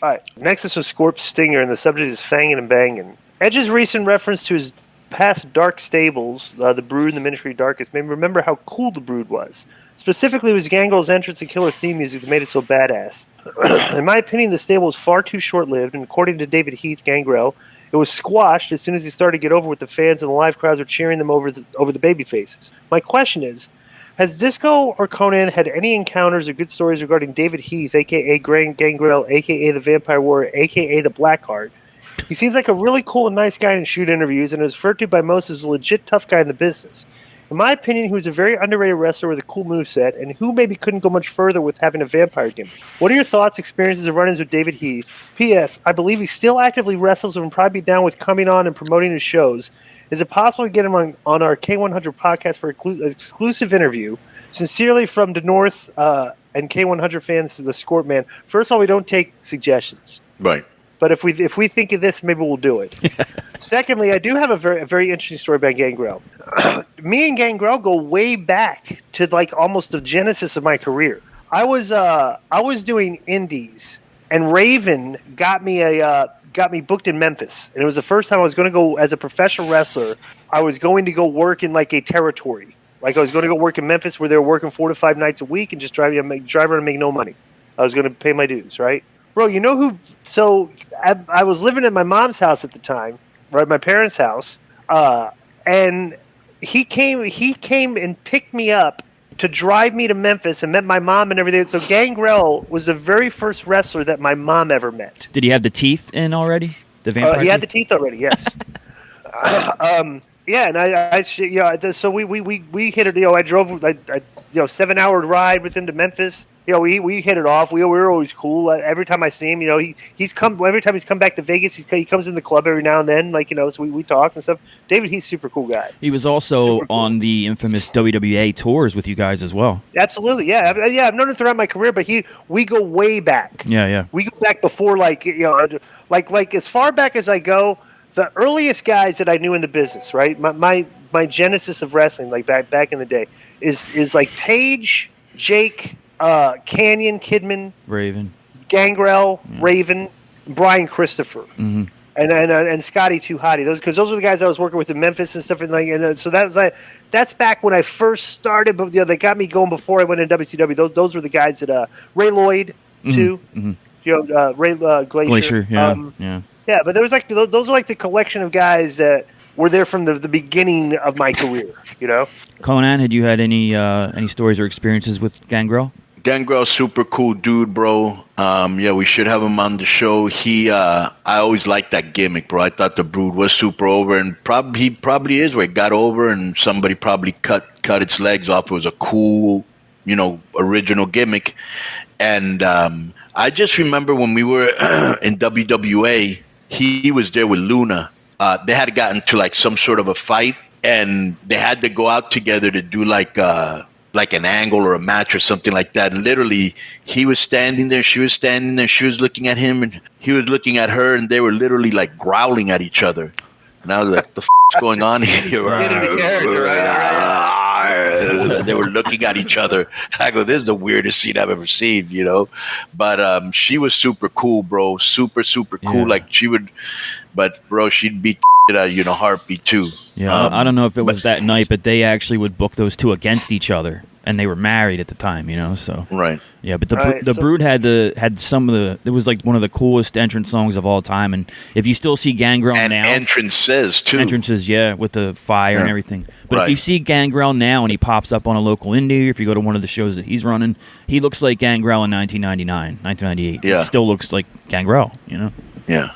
All right. Next is from Scorp Stinger, and the subject is Fangin' and Bangin'. Edge's recent reference to his past dark stables, the Brood and the Ministry of Darkness, made me remember how cool the Brood was. Specifically, it was Gangrel's entrance and killer theme music that made it so badass. In my opinion, the stable was far too short-lived, and according to David Heath, Gangrel, it was squashed as soon as he started to get over with the fans and the live crowds were cheering them over the baby faces. My question is, has Disco or Conan had any encounters or good stories regarding David Heath, a.k.a. Gangrel, a.k.a. the Vampire Warrior, a.k.a. the Blackheart? He seems like a really cool and nice guy in shoot interviews and is referred to by most as a legit tough guy in the business. In my opinion, he was a very underrated wrestler with a cool moveset, and who maybe couldn't go much further with having a vampire gimmick. What are your thoughts, experiences, and run-ins with David Heath? P.S. I believe he still actively wrestles and will probably be down with coming on and promoting his shows. Is it possible to get him on our K100 podcast for an exclusive interview? Sincerely from the North and K100 fans to the Scorp Man. First of all, we don't take suggestions. Right. But if we think of this, maybe we'll do it. Secondly, I do have a very interesting story about Gangrel. Me and Gangrel go way back to like almost the genesis of my career. I was doing indies, and Raven got me booked in Memphis, and it was the first time I was going to go as a professional wrestler. I was going to go work in like a territory. Like I was going to go work in Memphis where they were working 4 to 5 nights a week and just drive around and make no money. I was going to pay my dues, right? Bro, you know who? So I was living at my mom's house at the time, right? My parents' house, and he came and picked me up to drive me to Memphis and met my mom and everything. So Gangrel was the very first wrestler that my mom ever met. Did he have the teeth in already? The vampire? He had the teeth already. Yes. Yeah, and so we hit it. I drove 7-hour ride with him to Memphis. We hit it off. We were always cool. Every time I see him, every time he's come back to Vegas, he comes in the club every now and then. So we talk and stuff. David, he's a super cool guy. He was also on the infamous WWA tours with you guys as well. Absolutely, yeah. I've known him throughout my career, but we go way back. Yeah. We go back before like as far back as I go. The earliest guys that I knew in the business, right? My genesis of wrestling, like back in the day, is like Paige, Jake, Canyon, Kidman, Raven, Gangrel, Raven, Brian Christopher, and Scotty Too Hottie. Those were the guys I was working with in Memphis and stuff. So that's back when I first started. But they got me going before I went into WCW. Those were the guys that Ray Lloyd too. Ray Glacier. Yeah. Yeah, but there was those are like the collection of guys that were there from the beginning of my career. Conan, had you had any stories or experiences with Gangrel? Gangrel's super cool dude, bro. We should have him on the show. I always liked that gimmick, bro. I thought the Brood was super over, and he probably is where it got over, and somebody probably cut its legs off. It was a cool, original gimmick. And I just remember when we were in WWA, he was there with Luna. They had gotten to like some sort of a fight, and they had to go out together to do like an angle or a match or something like that. And literally, he was standing there, she was standing there, she was looking at him, and he was looking at her, and they were literally like growling at each other. And I was like, "The is going on here?" They were looking at each other. I go, "This is the weirdest scene I've ever seen," But she was super cool, bro. Super, super cool. Yeah. Like she'd beat out in a heartbeat too. Yeah, I don't know if it was that night, but they actually would book those two against each other, and they were married at the time, So right. Yeah, but the Brood had some of the. It was like one of the coolest entrance songs of all time, and if you still see Gangrel now, entrances too. Entrances, yeah, with the fire and everything. But if you see Gangrel now and he pops up on a local indie, or if you go to one of the shows that he's running, he looks like Gangrel in 1999, 1998. Yeah. He still looks like Gangrel, Yeah.